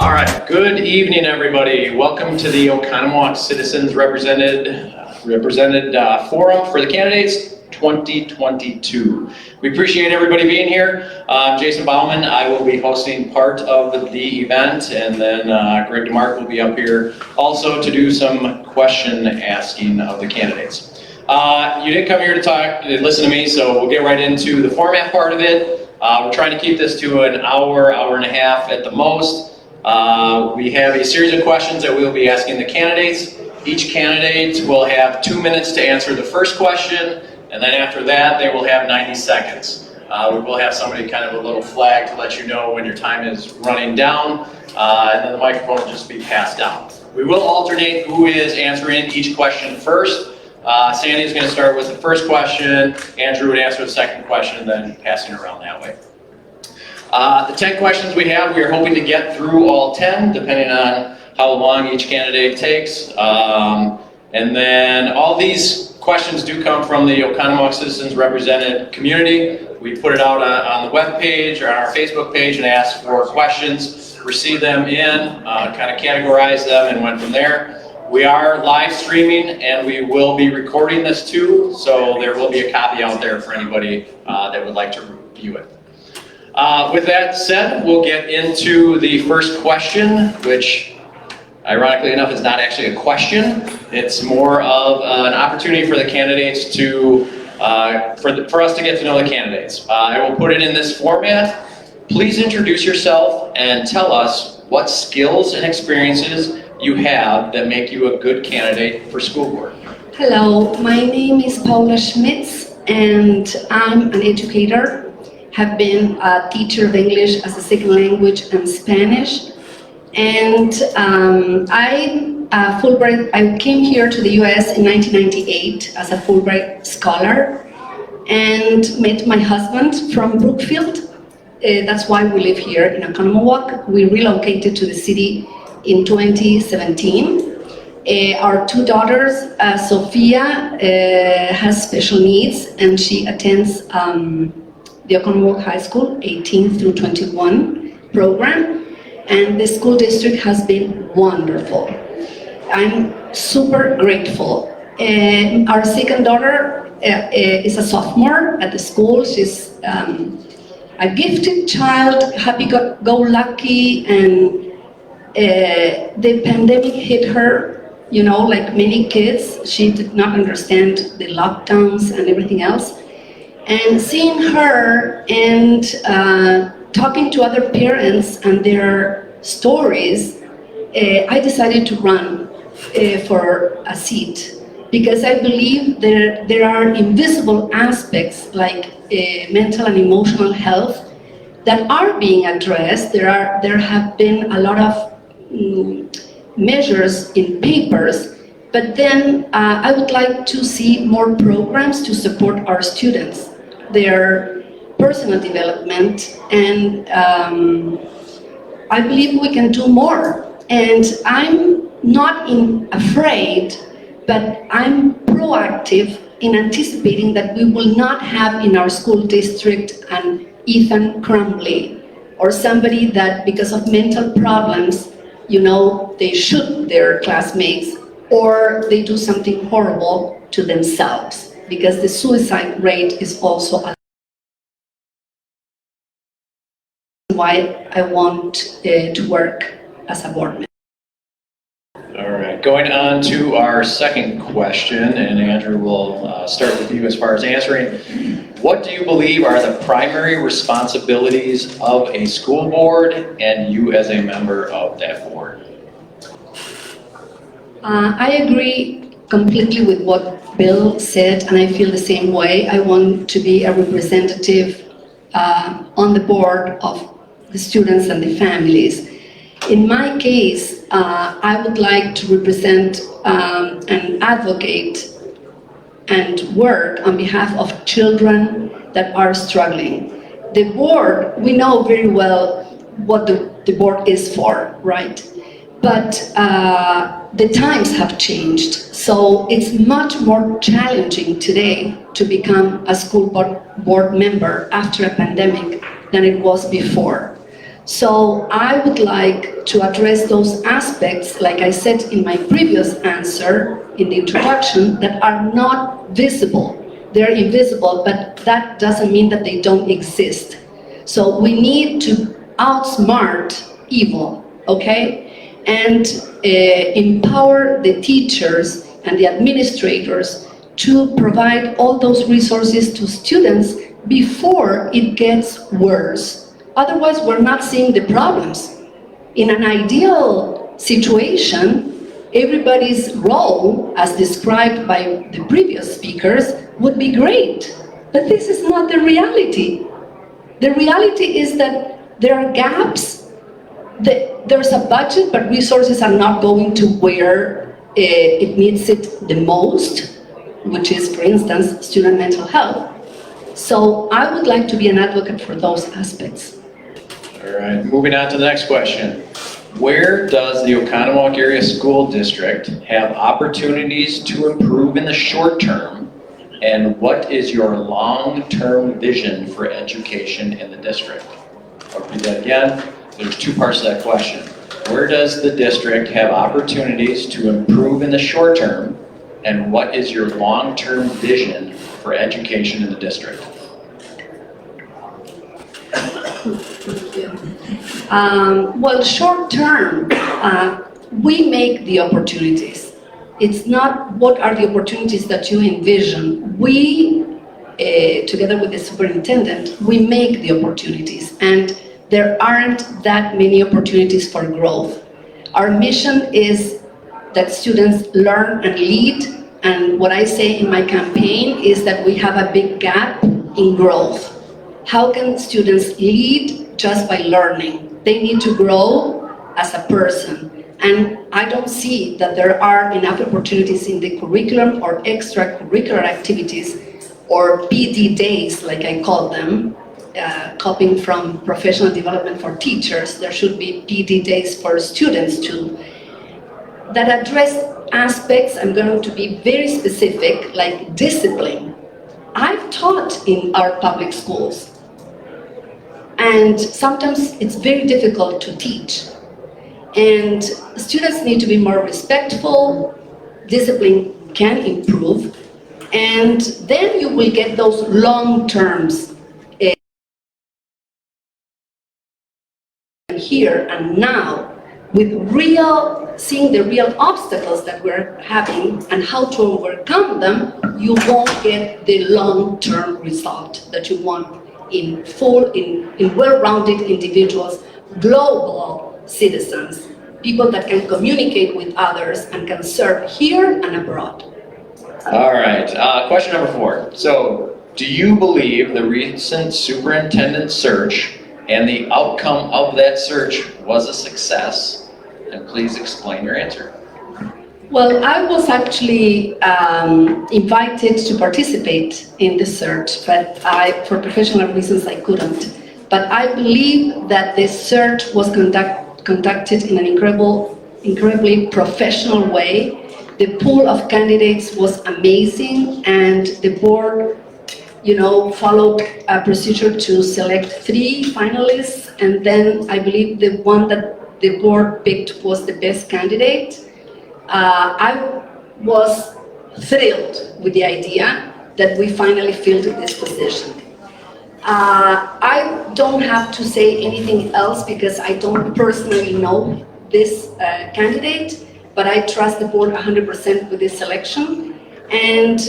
All right, good evening, everybody. Welcome to the Oconomowoc Citizens Represented Forum for the Candidates 2022. We appreciate everybody being here. I'm Jason Baumann. I will be hosting part of the event, and then Greg DeMark will be up here also to do some question asking of the candidates. You didn't come here to talk, listen to me, so we'll get right into the format part of it. We're trying to keep this to an hour, hour and a half at the most. We have a series of questions that we will be asking the candidates. Each candidate will have 2 minutes to answer the first question, and then after that they will have 90 seconds. We will have somebody kind of a little flag to let you know when your time is running down, and then the microphone will just be passed down. We will alternate who is answering each question first. Sandy is going to start with the first question, Andrew would answer the second question, and then passing around that way. The 10 questions we have, we are hoping to get through all 10, depending on how long each candidate takes. And then all these questions do come from the Oconomowoc Citizens Represented community. We put it out on the web page or on our Facebook page and asked for questions, received them in, kind of categorized them and went from there. We are live streaming and we will be recording this too, so there will be a copy out there for anybody that would like to review it. With that said, we'll get into the first question, which ironically enough is not actually a question. It's more of an opportunity for the candidates to, for us to get to know the candidates. I will put it in this format. Please introduce yourself and tell us what skills and experiences you have that make you a good candidate for school board. Hello, my name is Paula Schmitz and I'm an educator. Have been a teacher of English as a second language and Spanish. And I came here to the US in 1998 as a Fulbright scholar and met my husband from Brookfield. That's why we live here in Oconomowoc. We relocated to the city in 2017. Our two daughters, Sophia has special needs and she attends the Oconomowoc High School 18 through 21 program, and the school district has been wonderful. I'm super grateful. Our second daughter is a sophomore at the school. She's a gifted child, happy-go-lucky, and the pandemic hit her, you know, like many kids. She did not understand the lockdowns and everything else. And seeing her and talking to other parents and their stories, I decided to run for a seat because I believe there are invisible aspects like mental and emotional health that are being addressed. There have been a lot of measures in papers. But then I would like to see more programs to support our students, their personal development, and I believe we can do more. And I'm not afraid, but I'm proactive in anticipating that we will not have in our school district an Ethan Crumbley or somebody that because of mental problems, you know, they shoot their classmates or they do something horrible to themselves, because the suicide rate is also why I want to work as a board member. All right, going on to our second question, and Andrew will start with you as far as answering. What do you believe are the primary responsibilities of a school board and you as a member of that board? I agree completely with what Bill said, and I feel the same way. I want to be a representative on the board of the students and the families. In my case, I would like to represent and advocate and work on behalf of children that are struggling. The board, we know very well what the board is for, right? But the times have changed, so it's much more challenging today to become a school board member after a pandemic than it was before. So I would like to address those aspects, like I said in my previous answer in the introduction, that are not visible. They're invisible, but that doesn't mean that they don't exist. So we need to outsmart evil, okay? And empower the teachers and the administrators to provide all those resources to students before it gets worse. Otherwise, we're not seeing the problems. In an ideal situation, everybody's role, as described by the previous speakers, would be great. But this is not the reality. The reality is that there are gaps, there's a budget, but resources are not going to where it needs it the most, which is, for instance, student mental health. So I would like to be an advocate for those aspects. All right, moving on to the next question. Where does the Oconomowoc Area School District have opportunities to improve in the short term? And what is your long-term vision for education in the district? I'll repeat that again. There's two parts to that question. Where does the district have opportunities to improve in the short term? And what is your long-term vision for education in the district? Well, short term, we make the opportunities. It's not what are the opportunities that you envision. We, together with the superintendent, we make the opportunities, and there aren't that many opportunities for growth. Our mission is that students learn and lead, and what I say in my campaign is that we have a big gap in growth. How can students lead just by learning? They need to grow as a person. And I don't see that there are enough opportunities in the curriculum or extracurricular activities or PD days, like I call them, copying from professional development for teachers. There should be PD days for students too, that address aspects. I'm going to be very specific, like discipline. I've taught in our public schools, and sometimes it's very difficult to teach. And students need to be more respectful, discipline can improve, and then you will get those long terms here and now, with seeing the real obstacles that we're having and how to overcome them. You won't get the long-term result that you want in well-rounded individuals, global citizens, people that can communicate with others and can serve here and abroad. All right, question number 4. So, do you believe the recent superintendent search and the outcome of that search was a success? And please explain your answer. Well, I was actually invited to participate in the search, but for professional reasons, I couldn't. But I believe that the search was conducted in an incredibly professional way. The pool of candidates was amazing, and the board, followed a procedure to select 3 finalists, and then I believe the one that the board picked was the best candidate. I was thrilled with the idea that we finally filled this position. I don't have to say anything else because I don't personally know this candidate, but I trust the board 100% with this selection. And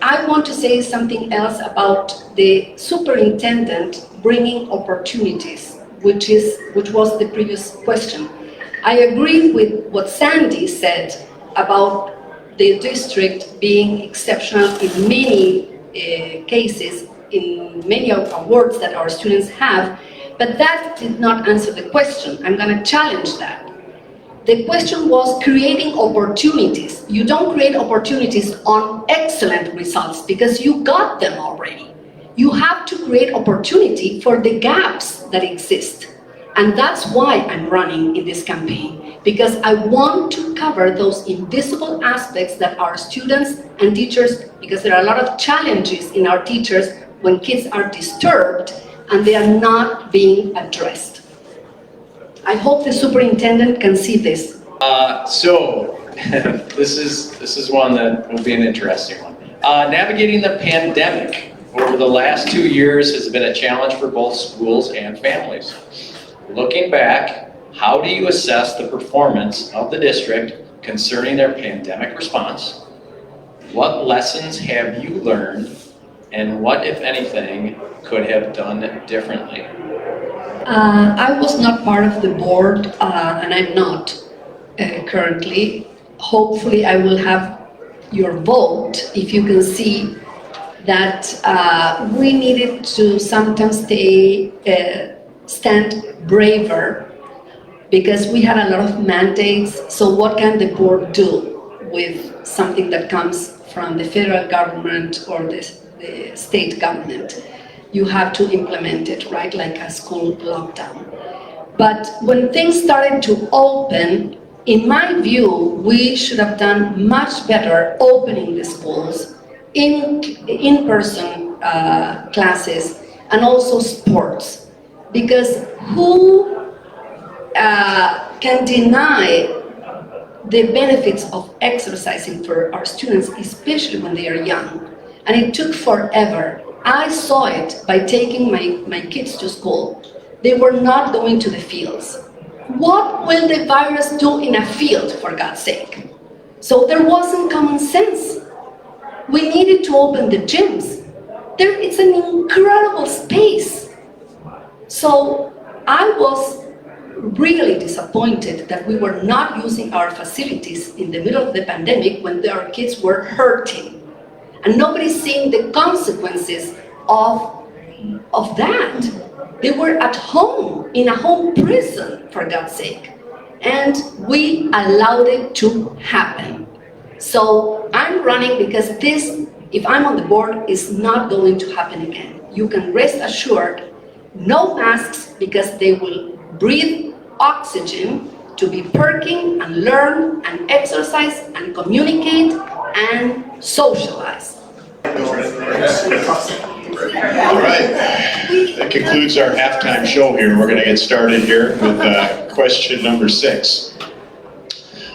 I want to say something else about the superintendent bringing opportunities, which was the previous question. I agree with what Sandy said about the district being exceptional in many cases, in many of awards that our students have, but that did not answer the question. I'm going to challenge that. The question was creating opportunities. You don't create opportunities on excellent results because you got them already. You have to create opportunity for the gaps that exist. And that's why I'm running in this campaign, because I want to cover those invisible aspects that our students and teachers, because there are a lot of challenges in our teachers when kids are disturbed and they are not being addressed. I hope the superintendent can see this. So this is one that will be an interesting one. Navigating the pandemic over the last 2 years has been a challenge for both schools and families. Looking back, how do you assess the performance of the district concerning their pandemic response? What lessons have you learned, and what, if anything, could have done differently? I was not part of the board, and I'm not currently. Hopefully, I will have your vote if you can see that we needed to sometimes stand braver because we had a lot of mandates. So what can the board do with something that comes from the federal government or the state government? You have to implement it, right, like a school lockdown. But when things started to open, in my view, we should have done much better opening the schools, in-person classes, and also sports. Because who can deny the benefits of exercising for our students, especially when they are young? And it took forever. I saw it by taking my kids to school. They were not going to the fields. What will the virus do in a field, for God's sake? So there wasn't common sense. We needed to open the gyms. It's an incredible space. So I was really disappointed that we were not using our facilities in the middle of the pandemic when our kids were hurting. And nobody's seeing the consequences of that. They were at home, in a home prison, for God's sake. And we allowed it to happen. So I'm running because this, if I'm on the board, is not going to happen again. You can rest assured, no masks, because they will breathe oxygen to be perking and learn and exercise and communicate and socialize. All right, that concludes our halftime show here. We're going to get started here with question number 6.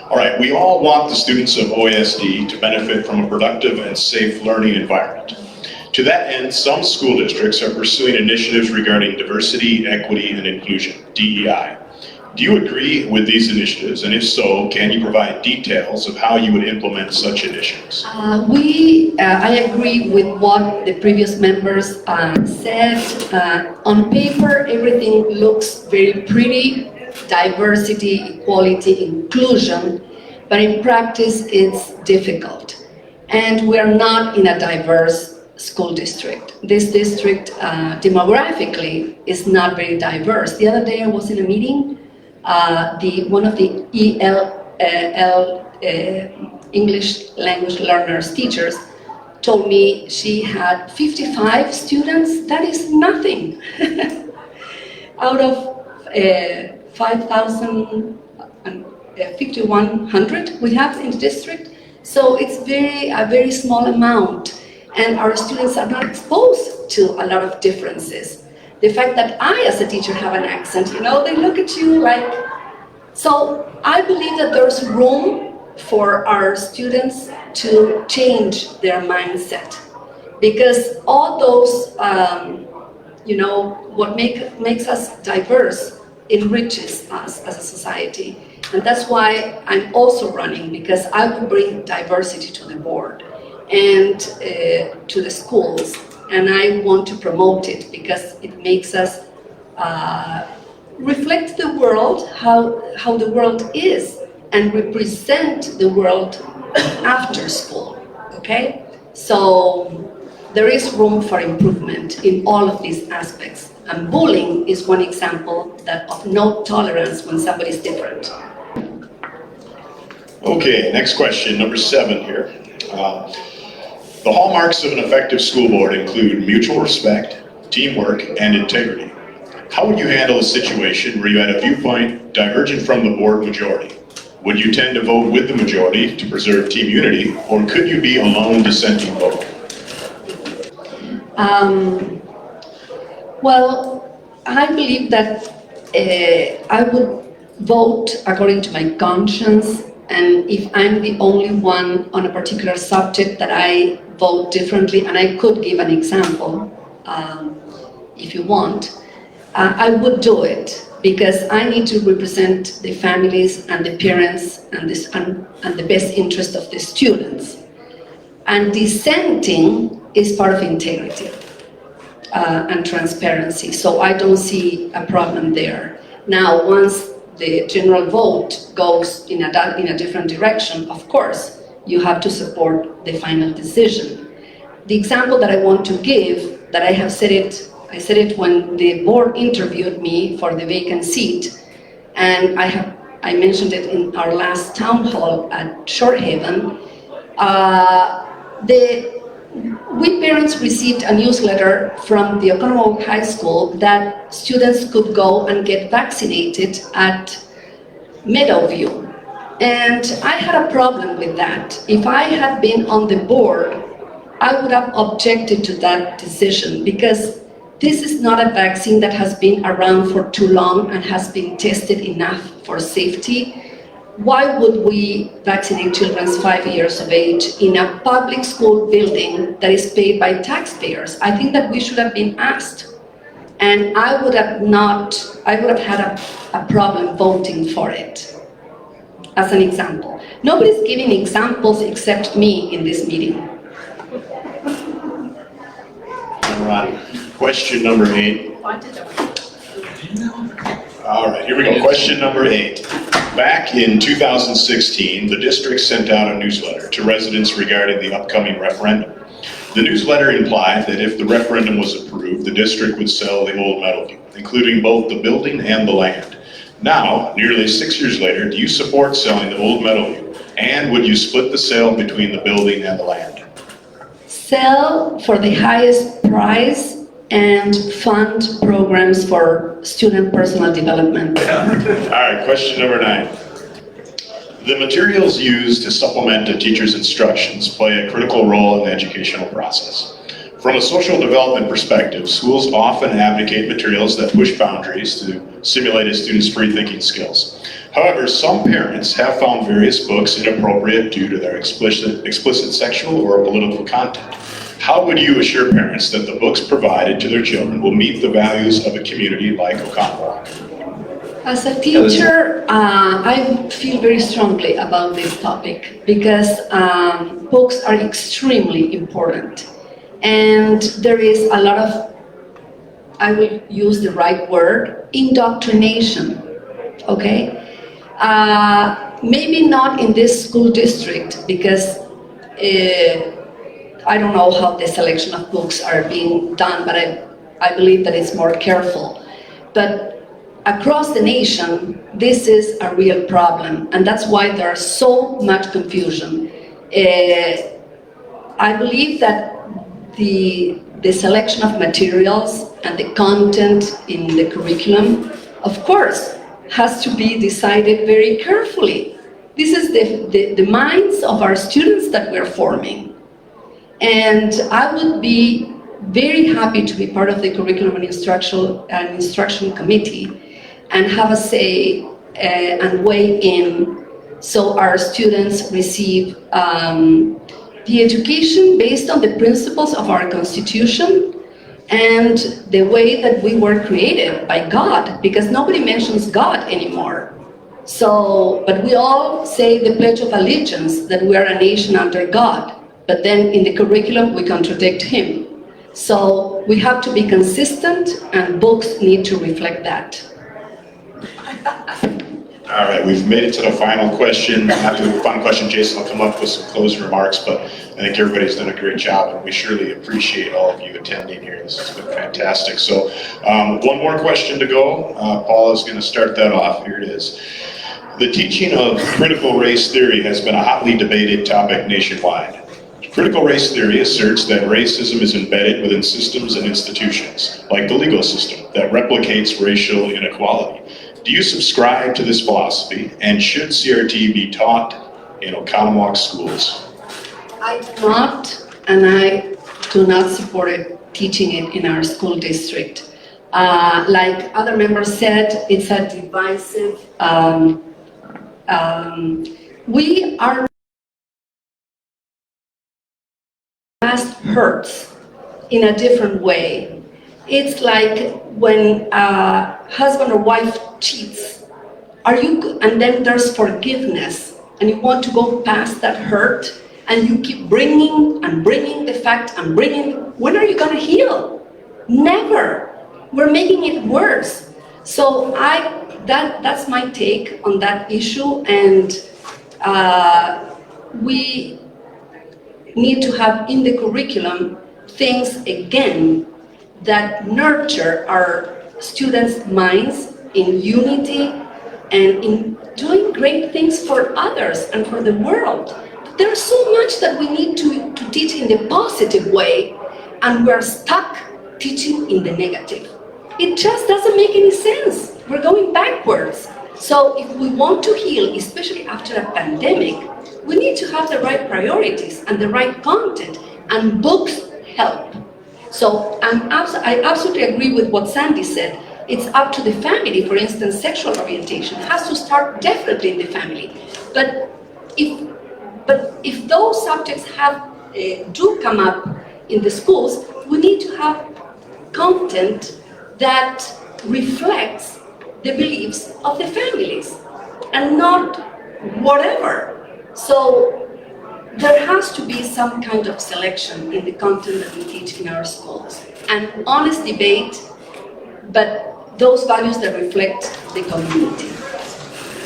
All right, we all want the students of OASD to benefit from a productive and safe learning environment. To that end, some school districts are pursuing initiatives regarding diversity, equity, and inclusion, DEI. Do you agree with these initiatives, and if so, can you provide details of how you would implement such initiatives? I agree with what the previous members said. On paper, everything looks very pretty, diversity, equality, inclusion, but in practice, it's difficult. And we're not in a diverse school district. This district, demographically, is not very diverse. The other day I was in a meeting. One of the English language learners teachers told me she had 55 students. That is nothing. Out of 5,100 we have in the district. So it's a very small amount. And our students are not exposed to a lot of differences. The fact that I, as a teacher, have an accent, they look at you like... So I believe that there's room for our students to change their mindset. Because all those, what makes us diverse enriches us as a society. And that's why I'm also running, because I will bring diversity to the board and to the schools. And I want to promote it because it makes us reflect the world, how the world is, and represent the world after school, okay? So there is room for improvement in all of these aspects. And bullying is one example of no tolerance when somebody's different. Okay, next question, number 7 here. The hallmarks of an effective school board include mutual respect, teamwork, and integrity. How would you handle a situation where you had a viewpoint divergent from the board majority? Would you tend to vote with the majority to preserve team unity, or could you be a lone dissenting vote? Well, I believe that I would vote according to my conscience, and if I'm the only one on a particular subject that I vote differently, and I could give an example if you want, I would do it because I need to represent the families and the parents and the best interest of the students. And dissenting is part of integrity and transparency, so I don't see a problem there. Now, once the general vote goes in a different direction, of course, you have to support the final decision. The example that I want to give, that I said it when the board interviewed me for the vacant seat, and I mentioned it in our last town hall at Short Haven. We parents received a newsletter from the Oconomowoc High School that students could go and get vaccinated at Meadowview. And I had a problem with that. If I had been on the board, I would have objected to that decision because this is not a vaccine that has been around for too long and has been tested enough for safety. Why would we vaccinate children 5 years of age in a public school building that is paid by taxpayers? I think that we should have been asked. And I would have had a problem voting for it, as an example. Nobody's giving examples except me in this meeting. All right, question number 8. All right, here we go. Question number 8. Back in 2016, the district sent out a newsletter to residents regarding the upcoming referendum. The newsletter implied that if the referendum was approved, the district would sell the old Meadowview, including both the building and the land. Now, nearly 6 years later, do you support selling the old Meadowview? And would you split the sale between the building and the land? Sell for the highest price and fund programs for student personal development. All right, question number 9. The materials used to supplement a teacher's instructions play a critical role in the educational process. From a social development perspective, schools often advocate materials that push boundaries to simulate a student's free-thinking skills. However, some parents have found various books inappropriate due to their explicit sexual or political content. How would you assure parents that the books provided to their children will meet the values of a community like Oconomowoc? As a teacher, I feel very strongly about this topic because books are extremely important. And there is a lot of, I will use the right word, indoctrination, okay? Maybe not in this school district because I don't know how the selection of books are being done, but I believe that it's more careful. But across the nation, this is a real problem, and that's why there's so much confusion. I believe that the selection of materials and the content in the curriculum, of course, has to be decided very carefully. This is the minds of our students that we're forming. And I would be very happy to be part of the curriculum and instruction committee and have a say and weigh in so our students receive the education based on the principles of our Constitution and the way that we were created by God, because nobody mentions God anymore. So, but we all say the Pledge of Allegiance that we are a nation under God. But then in the curriculum, we contradict him. So we have to be consistent, and books need to reflect that. All right, we've made it to the final question. After the final question, Jason will come up with some closing remarks, but I think everybody's done a great job, and we surely appreciate all of you attending here. This has been fantastic. So one more question to go. Paula's going to start that off. Here it is. The teaching of critical race theory has been a hotly debated topic nationwide. Critical race theory asserts that racism is embedded within systems and institutions, like the legal system, that replicates racial inequality. Do you subscribe to this philosophy, and should CRT be taught in Oconomowoc schools? I do not, and I do not support it, teaching it in our school district. Like other members said, it's a divisive. We are past hurts in a different way. It's like when a husband or wife cheats. And then there's forgiveness, and you want to go past that hurt, and you keep bringing and bringing the fact and bringing. When are you going to heal? Never. We're making it worse. So that's my take on that issue, and we need to have in the curriculum things again that nurture our students' minds in unity and in doing great things for others and for the world. There's so much that we need to teach in the positive way, and we're stuck teaching in the negative. It just doesn't make any sense. We're going backwards. So if we want to heal, especially after a pandemic, we need to have the right priorities and the right content, and books help. So I absolutely agree with what Sandy said. It's up to the family. For instance, sexual orientation has to start definitely in the family. But if those subjects do come up in the schools, we need to have content that reflects the beliefs of the families and not whatever. So there has to be some kind of selection in the content that we teach in our schools. An honest debate, but those values that reflect the community.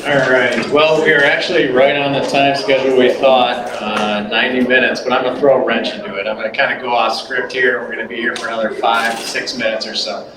All right, well, we are actually right on the time schedule we thought, 90 minutes, but I'm going to throw a wrench into it. I'm going to kind of go off script here. We're going to be here for another 5 to 6 minutes or so.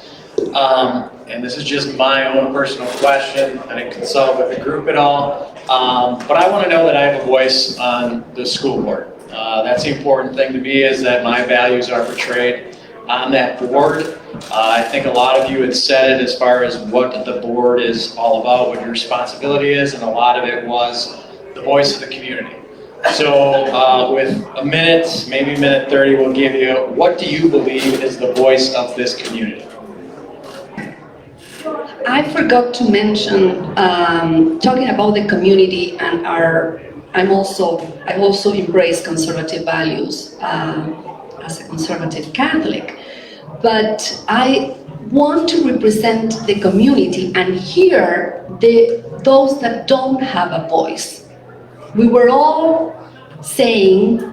And this is just my own personal question. I didn't consult with the group at all, but I want to know that I have a voice on the school board. That's the important thing to me, is that my values are portrayed on that board. I think a lot of you had said it as far as what the board is all about, what your responsibility is, and a lot of it was the voice of the community. So with a minute, maybe a minute 30, we'll give you, what do you believe is the voice of this community? I forgot to mention, talking about the community and I also embrace conservative values as a conservative Catholic, but I want to represent the community and hear those that don't have a voice. We were all saying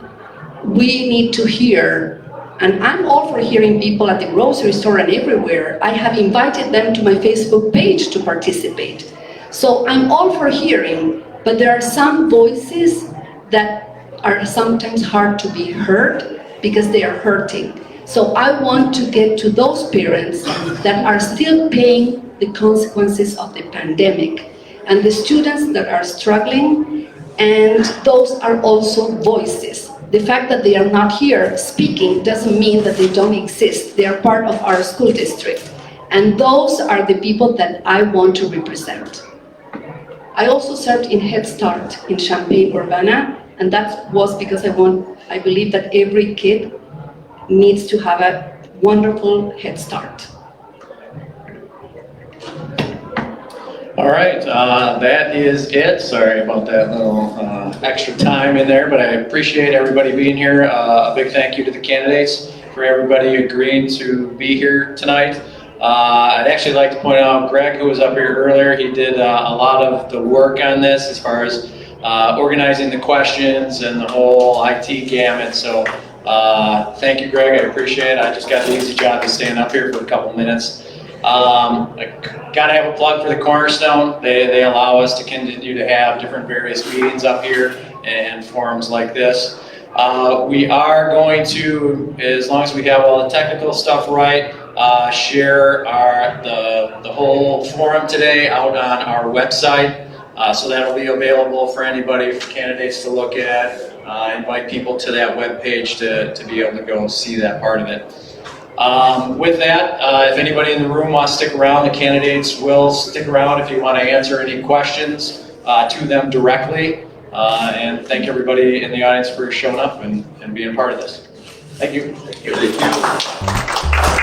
we need to hear. And I'm all for hearing people at the grocery store and everywhere. I have invited them to my Facebook page to participate. So I'm all for hearing, but there are some voices that are sometimes hard to be heard because they are hurting. So I want to get to those parents that are still paying the consequences of the pandemic, and the students that are struggling, and those are also voices. The fact that they are not here speaking doesn't mean that they don't exist. They are part of our school district. And those are the people that I want to represent. I also served in Head Start in Champaign-Urbana, and that was because I believe that every kid needs to have a wonderful Head Start. All right, that is it. Sorry about that little extra time in there, but I appreciate everybody being here. A big thank you to the candidates for everybody agreeing to be here tonight. I'd actually like to point out Greg, who was up here earlier. He did a lot of the work on this as far as organizing the questions and the whole IT gamut. So thank you, Greg. I appreciate it. I just got the easy job to stand up here for a couple minutes. I gotta have a plug for the Cornerstone. They allow us to continue to have different various meetings up here and forums like this. We are going to, as long as we have all the technical stuff right, share the whole forum today out on our website. So that'll be available for anybody, for candidates to look at. Invite people to that webpage to be able to go see that part of it. With that, if anybody in the room wants to stick around, the candidates will stick around if you want to answer any questions to them directly. And thank everybody in the audience for showing up and being a part of this. Thank you. Thank you.